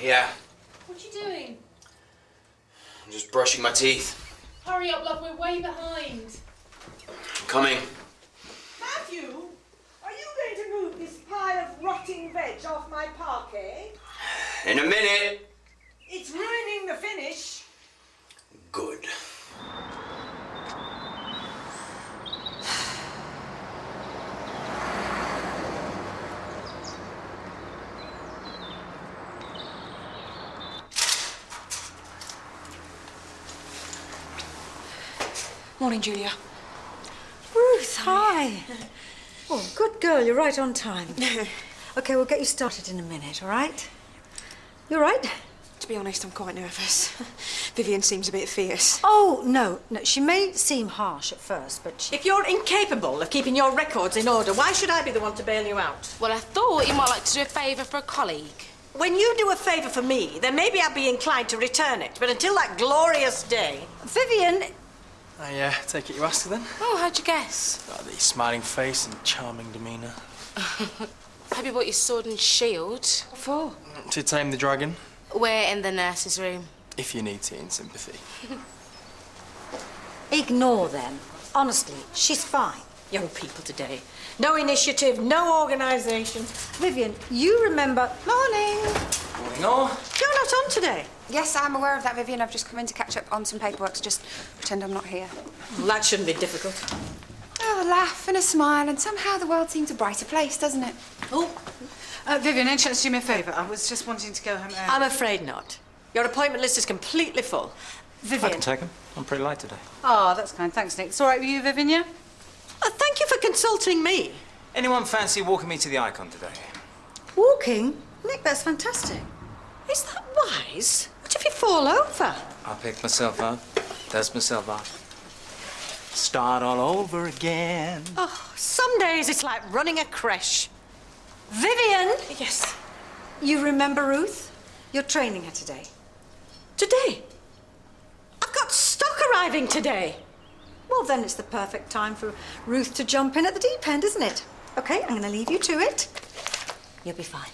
Yeah. What are you doing? I'm just brushing my teeth. Hurry up, love, we're way behind. I'm coming. Matthew, are you going to move this pile of rotting veg off my parquet? In a minute. It's ruining the finish. Good. Morning, Julia. Ruth, hi. Oh, good girl, you're right on time. Okay, we'll get you started in a minute, all right? You all right? To be honest, I'm quite nervous. Vivian seems a bit fierce. Oh, no, she may seem harsh at first, but she... If you're incapable of keeping your records in order, why should I be the one to bail you out? Well, I thought you might like to do a favour for a colleague. When you do a favour for me, then maybe I'll be inclined to return it. But until that glorious day... Vivian... I take it you asked her then? Oh, how'd you guess? The smiling face and charming demeanour. Have you brought your sword and shield? What for? To tame the dragon, We're in the nurse's room. if you need tea and sympathy. Ignore them. Honestly, she's fine. Young people today. No initiative, no organisation. Vivian, you remember... Morning. Morning all. You're not on today. Yes, I'm aware of that, Vivian. I've just come in to catch up on some paperwork, so just pretend I'm not here. Well, that shouldn't be difficult. Oh, a laugh and a smile, and somehow the world seems a brighter place, doesn't it? Oh, Vivian, any chance to do me a favour? I was just wanting to go home. I'm afraid not. Your appointment list is completely full. Vivian. take him. I'm pretty light today. Oh, that's kind. Thanks, Nick. It's all right with you, Vivian, yeah? Thank you for consulting me. Anyone fancy walking me to the Icon today? Walking? Nick, that's fantastic. Is that wise? What if you fall over? I'll pick myself up, dust myself off. Start all over again. Oh, some days it's like running a creche. Vivian! Yes. You remember Ruth? You're training her today. Today? I've got stock arriving today. Well, then it's the perfect time for Ruth to jump in at the deep end, isn't it? Okay, I'm going to leave you to it. You'll be fine.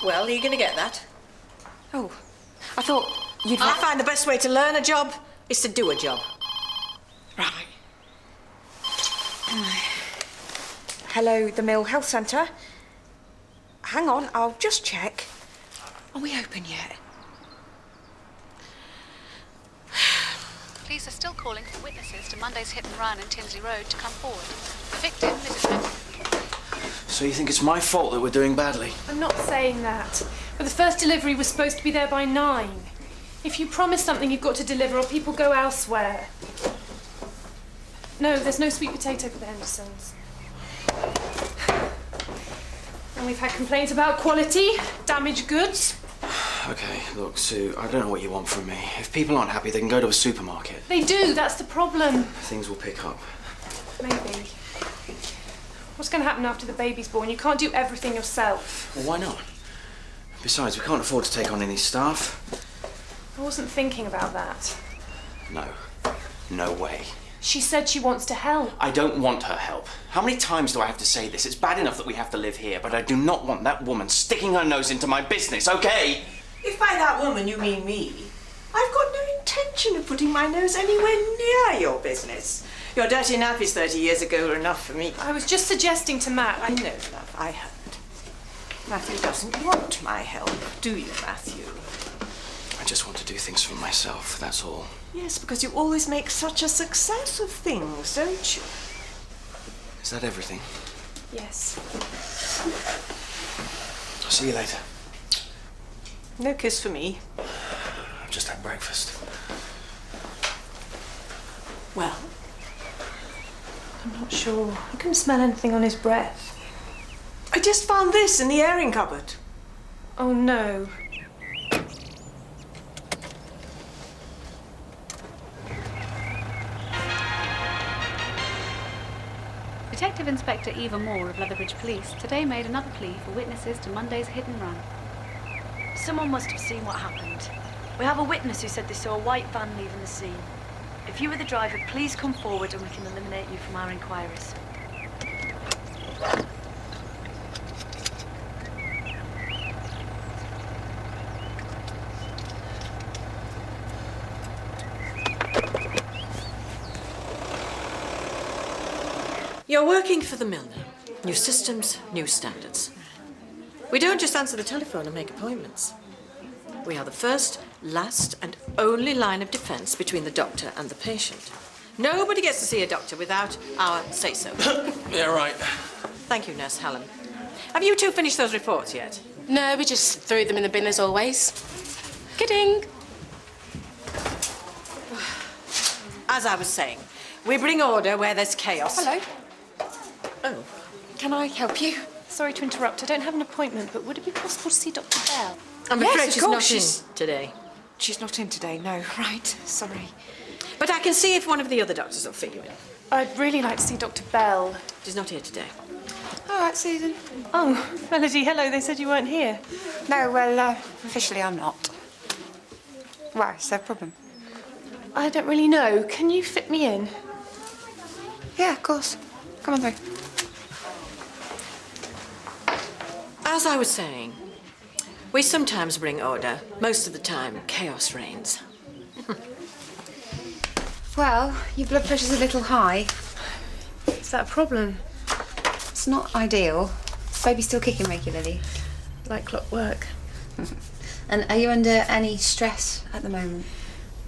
Well, are you going to get that? Oh, I thought you'd... I find the best way to learn a job is to do a job. Right. Hello, the Mill Health Centre. Hang on, I'll just check. Are we open yet? Police are still calling for witnesses to Monday's hit and run in Tinsley Road to come forward. The victim, Mrs. So you think it's my fault that we're doing badly? I'm not saying that. But the first delivery was supposed to be there by 9. If you promise something, you've got to deliver or people go elsewhere. No, there's no sweet potato for the Hendersons. And we've had complaints about quality, damaged goods. Okay, look, Sue, I don't know what you want from me. If people aren't happy, they can go to a supermarket. They do, that's the problem. Things will pick up. Maybe. What's going to happen after the baby's born? You can't do everything yourself. Well, why not? Besides, we can't afford to take on any staff. I wasn't thinking about that. No. No way. She said she wants to help. I don't want her help. How many times do I have to say this? It's bad enough that we have to live here, but I do not want that woman sticking her nose into my business, okay? If by that woman you mean me, I've got no intention of putting my nose anywhere near your business. Your dirty nappies 30 years ago were enough for me. I was just suggesting to Matt. I know, love, I heard. Matthew doesn't want my help, do you, Matthew? I just want to do things for myself, that's all. Yes, because you always make such a success of things, don't you? Is that everything? Yes. I'll see you later. No kiss for me. I've just had breakfast. Well, I'm not sure. I couldn't smell anything on his breath. I just found this in the airing cupboard. Oh, no. Detective Inspector Eva Moore of Leatherbridge Police today made another plea for witnesses to Monday's hit and run. Someone must have seen what happened. We have a witness who said they saw a white van leaving the scene. If you were the driver, please come forward and we can eliminate you from our inquiries. You're working for the mill now. New systems, new standards. We don't just answer the telephone and make appointments. We are the first, last, and only line of defence between the doctor and the patient. Nobody gets to see a doctor without our say-so. Yeah, right. Thank you, Nurse Helen. Have you two finished those reports yet? No, we just threw them in the bin as always. Kidding. As I was saying, we bring order where there's chaos. Hello. Oh. Can I help you? Sorry to interrupt. I don't have an appointment, but would it be possible to see Dr. Bell? I'm Yes, afraid of she's course, not she's- in today. She's not in today, no. Right, sorry. But I can see if one of the other doctors will fit you in. I'd really like to see Dr. Bell. She's not here today. All right, Susan. Oh, Melody, hello. They said you weren't here. No, well, officially I'm not. Why, is there a problem? I don't really know. Can you fit me in? Yeah, of course. Come on through. As I was saying, we sometimes bring order. Most of the time, chaos reigns. Well, your blood pressure's a little high. Is that a problem? It's not ideal. Baby's still kicking regularly. Like clockwork. And are you under any stress at the moment?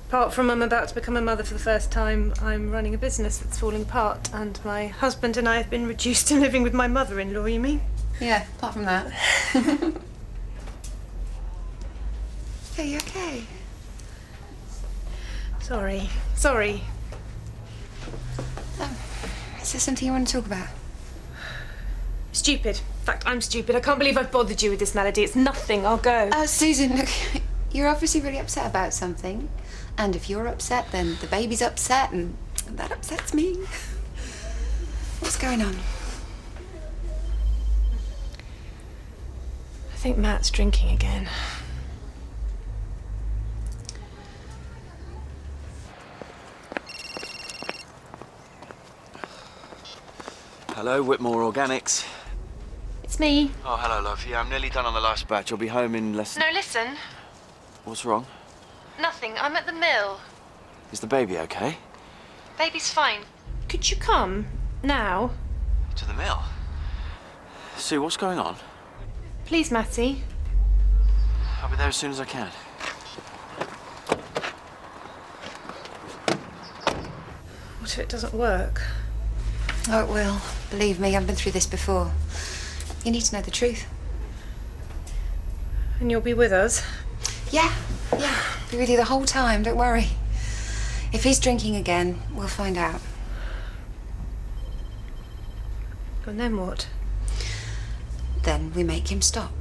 Apart from I'm about to become a mother for the first time, I'm running a business that's falling apart, and my husband and I have been reduced to living with my mother-in-law, you mean? Yeah, apart from that. Are you okay? Sorry. Is there something you want to talk about? Stupid. In fact, I'm stupid. I can't believe I've bothered you with this, Melody. It's nothing. I'll go. Susan, look, you're obviously really upset about something. And if you're upset, then the baby's upset, and that upsets me. What's going on? I think Matt's drinking again. Hello, Whitmore Organics. It's me. Oh, hello, love. Yeah, I'm nearly done on the last batch. I'll be home in less than... No, listen. What's wrong? Nothing. I'm at the mill. Is the baby okay? Baby's fine. Could you come now? To the mill? Sue, what's going on? Please, Matty. I'll be there as soon as I can. What if it doesn't work? Oh, it will. Believe me, I've been through this before. You need to know the truth. And you'll be with us? Yeah. Be with you the whole time, don't worry. If he's drinking again, we'll find out. And then what? Then we make him stop.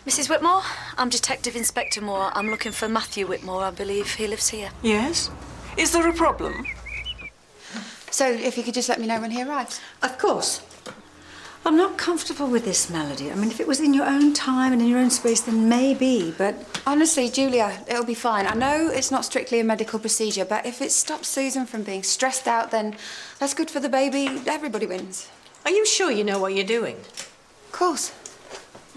Mrs. Whitmore, I'm Detective Inspector Moore. I'm looking for Matthew Whitmore. I believe he lives here. Yes? Is there a problem? So, if you could just let me know when he arrives. Of course. I'm not comfortable with this, Melody. I mean, if it was in your own time and in your own space, then maybe, but... Honestly, Julia, it'll be fine. I know it's not strictly a medical procedure, but if it stops Susan from being stressed out, then that's good for the baby. Everybody wins. Are you sure you know what you're doing? Of course.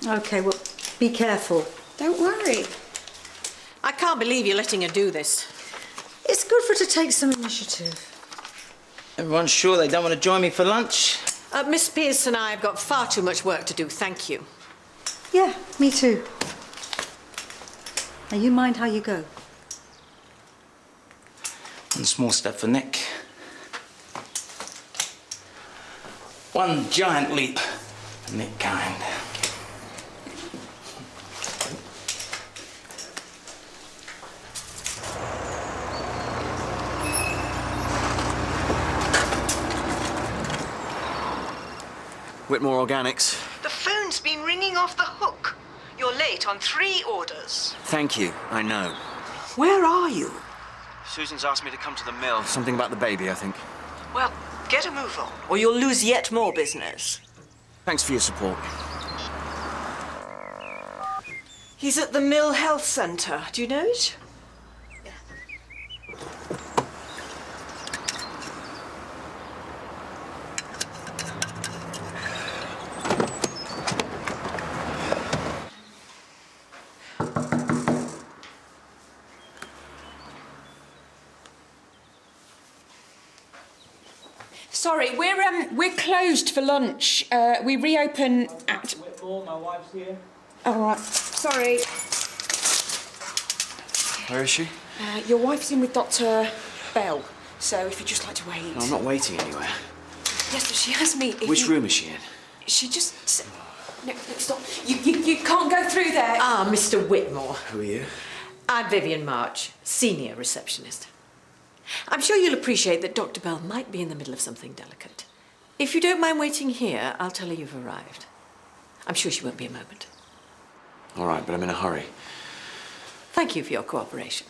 OK, well, be careful. Don't worry. I can't believe you're letting her do this. It's good for her to take some initiative. Everyone's sure they don't want to join me for lunch? Miss Pierce and I have got far too much work to do, thank you. Yeah, me too. Now, you mind how you go? One small step for Nick. One giant leap for Nick kind. Whitmore Organics. The phone's been ringing off the hook. You're late on 3 orders. Thank you, I know. Where are you? Susan's asked me to come to the mill. Something about the baby, I think. Well, get a move on, or you'll lose yet more business. Thanks for your support. He's at the Mill Health Centre. Do you know it? sorry, we're closed for lunch. We reopen at... My wife's here. All right, sorry. Where is she? Your wife's in with Dr. Bell, so if you'd just like to wait. No, I'm not waiting anywhere. Yes, but she has me... Which room is she in? She just... No, stop. You can't go through there. Ah, Mr. Whitmore. Who are you? I'm Vivian March, senior receptionist. I'm sure you'll appreciate that Dr. Bell might be in the middle of something delicate. If you don't mind waiting here, I'll tell her you've arrived. I'm sure she won't be a moment. All right, but I'm in a hurry. Thank you for your cooperation.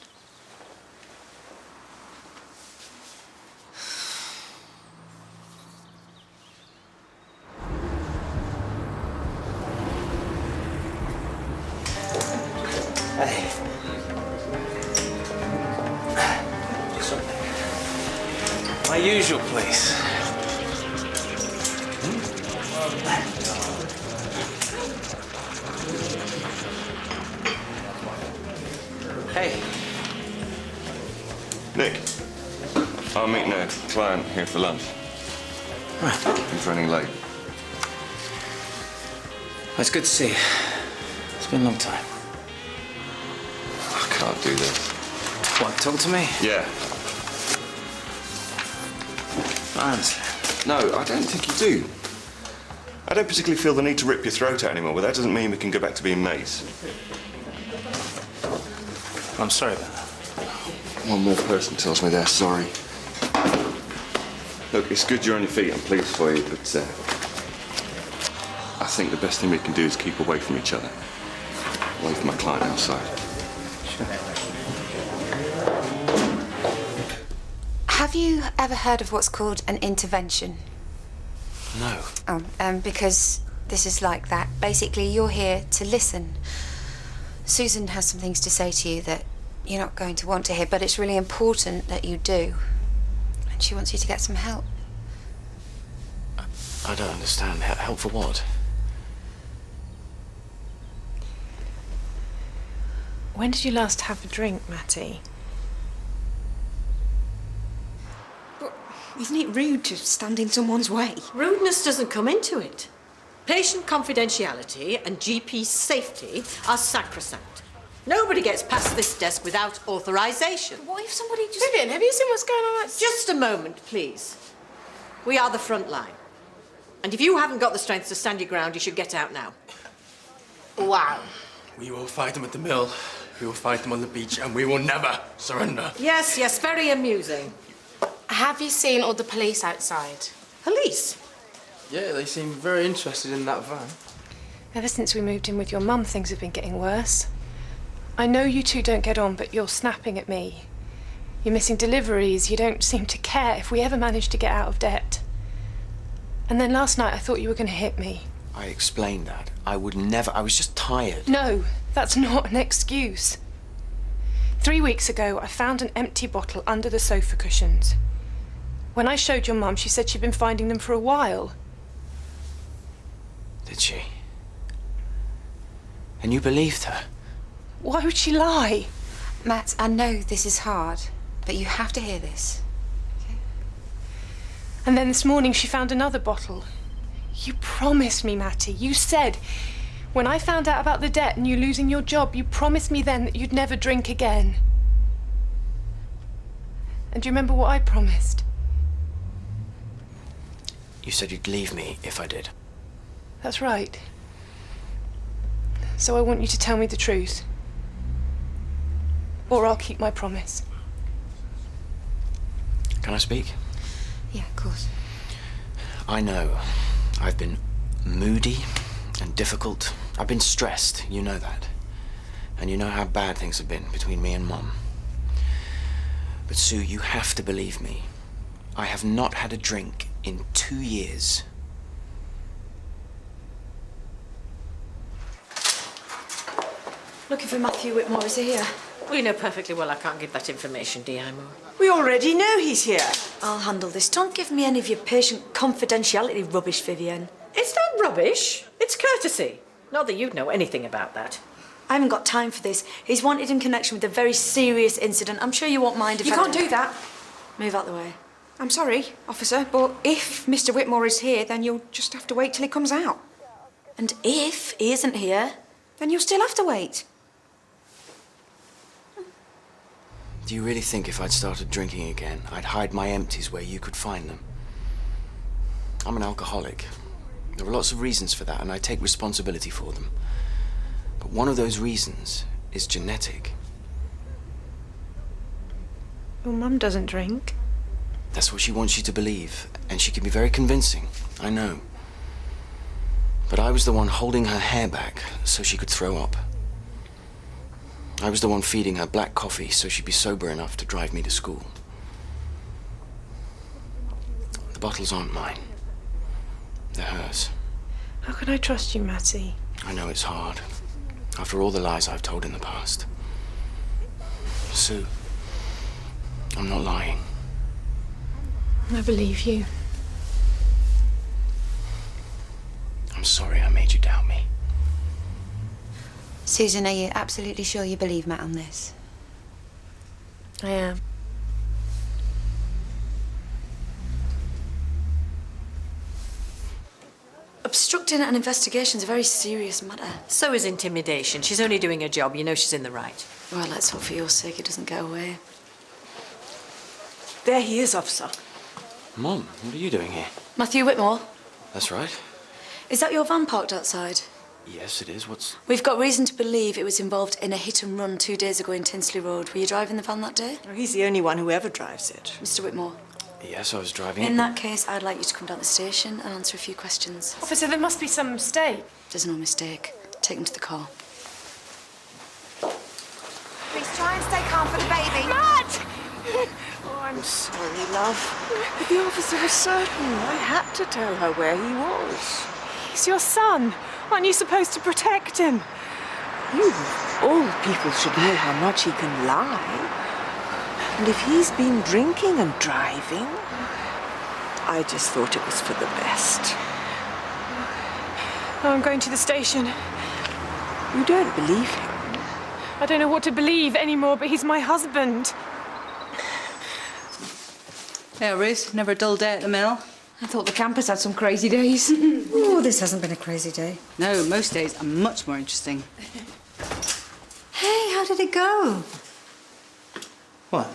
Hey. My usual place. Hey. Nick, I'm meeting a client here for lunch. Right. He's running late. Well, it's good to see you. It's been a long time. I can't do this. What, talk to me? Yeah. Honestly. No, I don't think you do. I don't particularly feel the need to rip your throat out anymore, but that doesn't mean we can go back to being mates. I'm sorry about that. One more person tells me they're sorry. Look, it's good you're on your feet. I'm pleased for you, but I think the best thing we can do is keep away from each other. Away from my client outside. Have you ever heard of what's called an intervention? No. Oh, because this is like that. Basically, you're here to listen. Susan has some things to say to you that you're not going to want to hear, but it's really important that you do. And she wants you to get some help. I don't understand. Help for what? When did you last have a drink, Matty? Isn't it rude to stand in someone's way? Rudeness doesn't come into it. Patient confidentiality and GP safety are sacrosanct. Nobody gets past this desk without authorization. What if somebody just... Vivian, have you seen what's going on outside? Just a moment, please. We are the front line. And if you haven't got the strength to stand your ground, you should get out now. Wow. We will fight them at the mill, we will fight them on the beach, and we will never surrender. Yes, yes, very amusing. Have you seen all the police outside? Police? Yeah, they seem very interested in that van. Ever since we moved in with your mum, things have been getting worse. I know you two don't get on, but you're snapping at me. You're missing deliveries. You don't seem to care if we ever manage to get out of debt. And then last night I thought you were going to hit me. I explained that. I would never. I was just tired. No, that's not an excuse. 3 weeks ago, I found an empty bottle under the sofa cushions. When I showed your mum, she said she'd been finding them for a while. Did she? And you believed her? Why would she lie? Matt, I know this is hard, but you have to hear this. Okay? And then this morning she found another bottle. You promised me, Matty. You said, when I found out about the debt and you losing your job, you promised me then that you'd never drink again. And do you remember what I promised? You said you'd leave me if I did. That's right. So I want you to tell me the truth. Or I'll keep my promise. Can I speak? Yeah, of course. I know. I've been moody and difficult. I've been stressed, you know that. And you know how bad things have been between me and Mum. But Sue, you have to believe me. I have not had a drink in 2 years. Looking for Matthew Whitmore, is he here? We know perfectly well I can't give that information, D.I.M.O. We already know he's here. I'll handle this. Don't give me any of your patient confidentiality rubbish, Vivian. It's not rubbish. It's courtesy. Not that you'd know anything about that. I haven't got time for this. He's wanted in connection with a very serious incident. I'm sure you won't mind if You can't do that. Move out the way. I'm sorry, officer, but if Mr. Whitmore is here, then you'll just have to wait till he comes out. And if he isn't here, then you'll still have to wait. Do you really think if I'd started drinking again, I'd hide my empties where you could find them? I'm an alcoholic. There are lots of reasons for that, and I take responsibility for them. But one of those reasons is genetic. Your mum doesn't drink. That's what she wants you to believe, and she can be very convincing, I know. But I was the one holding her hair back so she could throw up. I was the one feeding her black coffee so she'd be sober enough to drive me to school. The bottles aren't mine. They're hers. How can I trust you, Matty? I know it's hard, after all the lies I've told in the past. Sue, I'm not lying. I believe you. I'm sorry I made you doubt me. Susan, are you absolutely sure you believe Matt on this? I am. obstructing an investigation is a very serious matter. So is intimidation. She's only doing her job. You know she's in the right. Well, let's hope for your sake it doesn't get away. There he is, officer. Mom, what are you doing here? Matthew Whitmore, That's right. is that your van parked outside? Yes, it is. What's... We've got reason to believe it was involved in a hit and run 2 days ago in Tinsley Road. Were you driving the van that day? Oh, he's the only one who ever drives it. Mr. Whitmore. Yes, I was driving In it. that case, I'd like you to come down to the station and answer a few questions. Officer, there must be some mistake. There's no mistake. Take him to the car. Please try and stay calm for the baby. Matt! Oh, I'm sorry, love. But the officer was certain. I had to tell her where he was. He's your son. Aren't you supposed to protect him? You, of all people, should know how much he can lie. And if he's been drinking and driving, I just thought it was for the best. Oh, I'm going to the station. You don't believe him? I don't know what to believe anymore, but he's my husband. Yeah, Ruth, never a dull day at the mill. I thought the campus had some crazy days. Oh, this hasn't been a crazy day. No, most days are much more interesting. Hey, how did it go? What?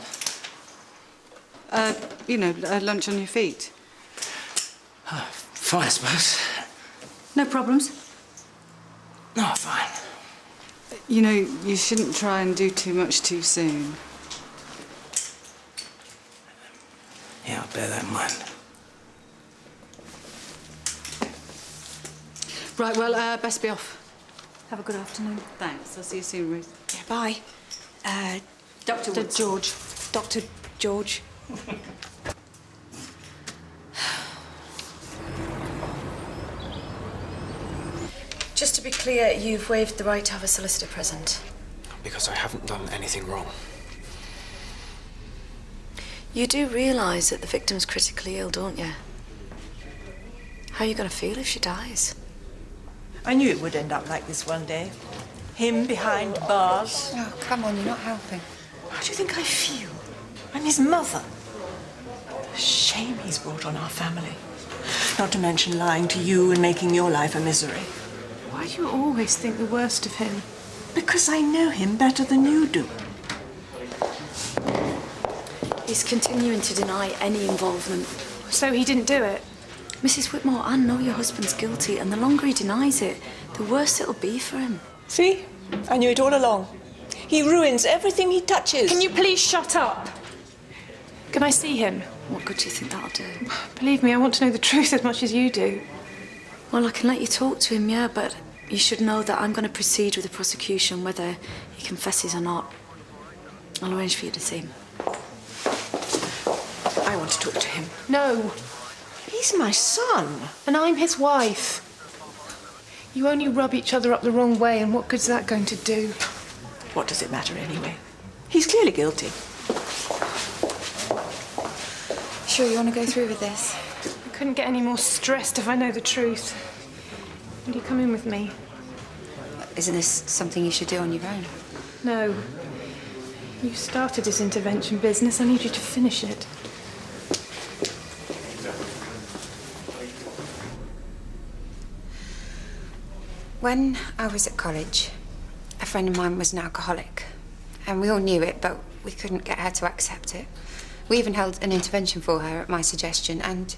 Lunch on your feet. Fine, I suppose. No problems? No, fine. You know, you shouldn't try and do too much too soon. Yeah, I'll bear that in mind. Right, well, best be off. Have a good afternoon. Thanks. I'll see you soon, Ruth. Yeah, bye. Dr. George. Dr. George. Just to be clear, you've waived the right to have a solicitor present. Because I haven't done anything wrong. You do realise that the victim's critically ill, don't you? How are you going to feel if she dies? I knew it would end up like this one day. Him behind bars. Oh, come on, you're not helping. How do you think I feel? I'm his mother. The shame he's brought on our family. Not to mention lying to you and making your life a misery. Why do you always think the worst of him? Because I know him better than you do. He's continuing to deny any involvement. So he didn't do it? Mrs. Whitmore, I know your husband's guilty, and the longer he denies it, the worse it'll be for him. See? I knew it all along. He ruins everything he touches. Can you please shut up? Can I see him? What good do you think that'll do? Believe me, I want to know the truth as much as you do. Well, I can let you talk to him, yeah, but you should know that I'm going to proceed with the prosecution, whether he confesses or not. I'll arrange for you to see him. I want to talk to him. No. He's my son. And I'm his wife. You only rub each other up the wrong way, and what good's that going to do? What does it matter anyway? He's clearly guilty. Sure you want to go through with this? I couldn't get any more stressed if I know the truth. Will you come in with me? Isn't this something you should do on your own? No. You started this intervention business. I need you to finish it. When I was at college, a friend of mine was an alcoholic. And we all knew it, but we couldn't get her to accept it. We even held an intervention for her at my suggestion, and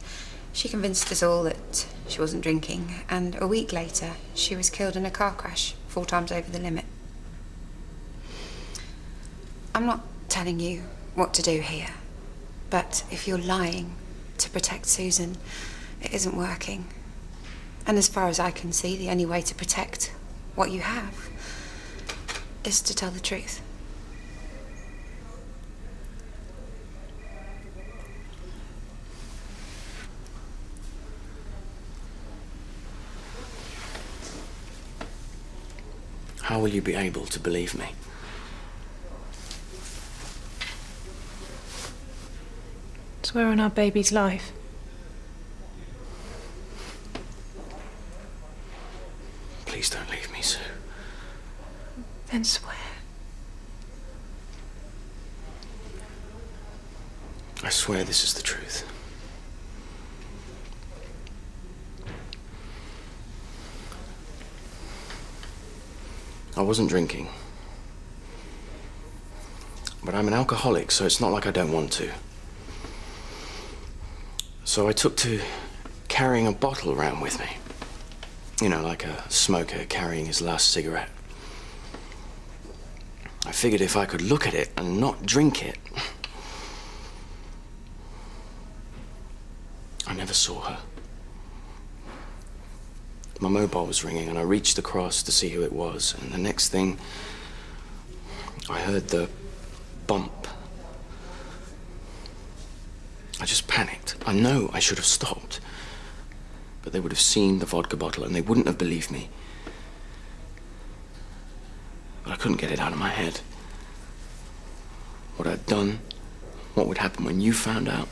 she convinced us all that she wasn't drinking. And a week later, she was killed in a car crash, 4 times over the limit. I'm not telling you what to do here, but if you're lying to protect Susan, it isn't working. And as far as I can see, the only way to protect what you have is to tell the truth. How will you be able to believe me? Swear on our baby's life. Please don't leave me, Sue. Then swear. I swear this is the truth. I wasn't drinking. But I'm an alcoholic, so it's not like I don't want to. So I took to carrying a bottle around with me. You know, like a smoker carrying his last cigarette. I figured if I could look at it and not drink it. I never saw her. My mobile was ringing and I reached across to see who it was, and the next thing I heard the bump. I just panicked. I know I should have stopped, but they would have seen the vodka bottle and they wouldn't have believed me. But I couldn't get it out of my head. What I'd done, what would happen when you found out.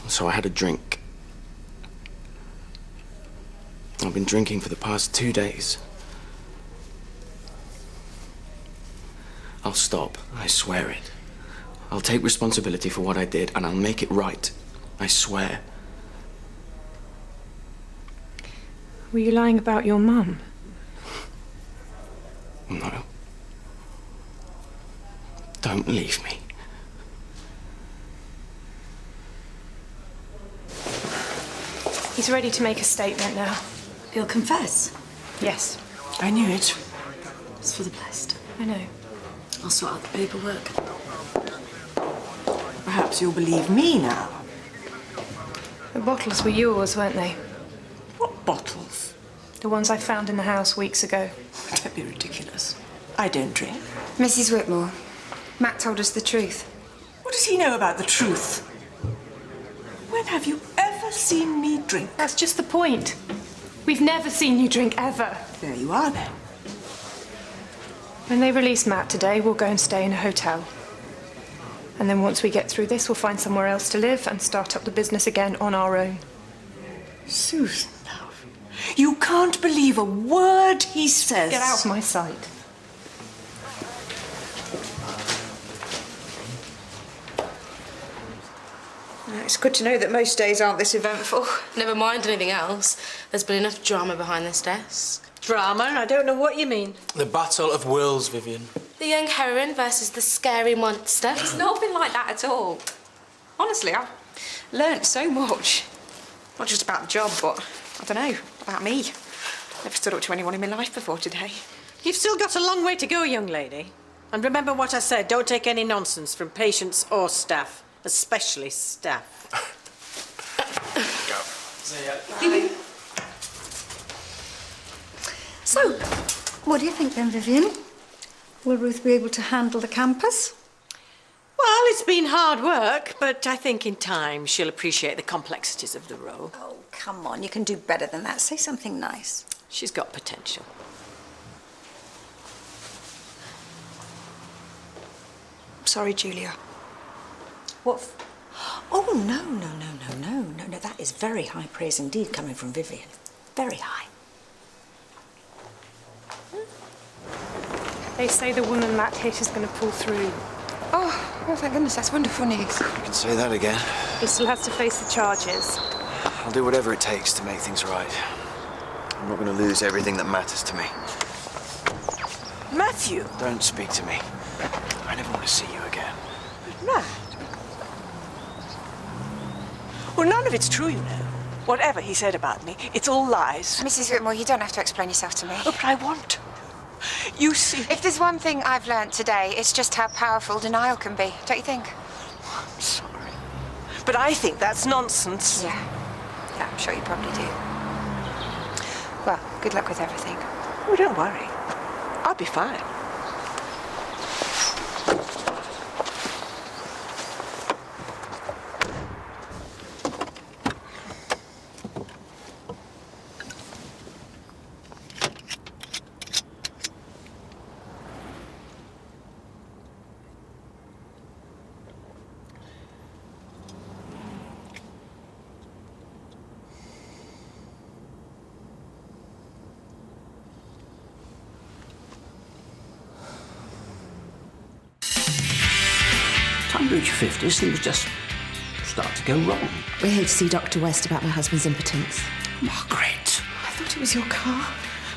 So I had a drink. I've been drinking for the past 2 days. I'll stop, I swear it. I'll take responsibility for what I did and I'll make it right. I swear. Were you lying about your mum? No. Don't leave me. He's ready to make a statement now. He'll confess? Yes. I knew it. It's for the best. I know. I'll sort out the paperwork. Perhaps you'll believe me now. The bottles were yours, weren't they? What bottles? The ones I found in the house weeks ago. Don't be ridiculous. I don't drink. Mrs. Whitmore, Matt told us the truth. What does he know about the truth? When have you ever seen me drink? That's just the point. We've never seen you drink, ever. There you are, then. When they release Matt today, we'll go and stay in a hotel. And then once we get through this, we'll find somewhere else to live and start up the business again on our own. Susan, love, you can't believe a word he says. Get out of my sight. It's good to know that most days aren't this eventful. Never mind anything else. There's been enough drama behind this desk. Drama? I don't know what you mean. The battle of wills, Vivian. The young heroine versus the scary monster. It's not been like that at all. Honestly, I've learnt so much. Not just about the job, but, I don't know, about me. Never stood up to anyone in my life before today. You've still got a long way to go, young lady. And remember what I said, don't take any nonsense from patients or staff, especially staff. Go. See ya. So, what do you think then, Vivian? Will Ruth be able to handle the campus? Well, it's been hard work, but I think in time she'll appreciate the complexities of the role. Oh, come on, you can do better than that. Say something nice. She's got potential. Sorry, Julia. What? Oh, no. That is very high praise indeed coming from Vivian. Very high. They say the woman Matt hit is going to pull through. Oh, thank goodness, that's wonderful news. You can say that again. He still has to face the charges. I'll do whatever it takes to make things right. I'm not going to lose everything that matters to me. Matthew! Don't speak to me. I never want to see you again. But Matt... Well, none of it's true, you know. Whatever he said about me, it's all lies. Mrs. Whitmore, you don't have to explain yourself to me. Oh, but I want to. You see... If there's one thing I've learnt today, it's just how powerful denial can be, don't you think? I'm sorry. But I think that's nonsense. Yeah, I'm sure you probably do. Well, good luck with everything. Oh, don't worry. I'll be fine. Time to reach your 50s, things just start to go wrong. We're here to see Dr. West about my husband's impotence. Margaret! I thought it was your car.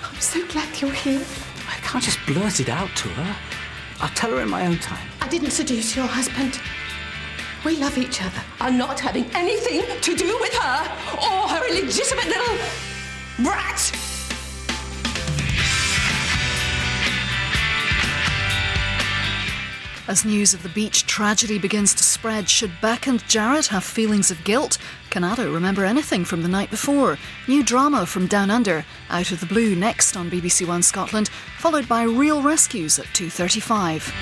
I'm so glad you're here. I can't just blurt it out to her. I'll tell her in my own time. I didn't seduce your husband. We love each other. I'm not having anything to do with her or her illegitimate little brat. As news of the beach tragedy begins to spread, should Beck and Jared have feelings of guilt? Can Ado remember anything from the night before? New drama from Down Under, Out of the Blue next on BBC1 Scotland, followed by Real Rescues at 2:35.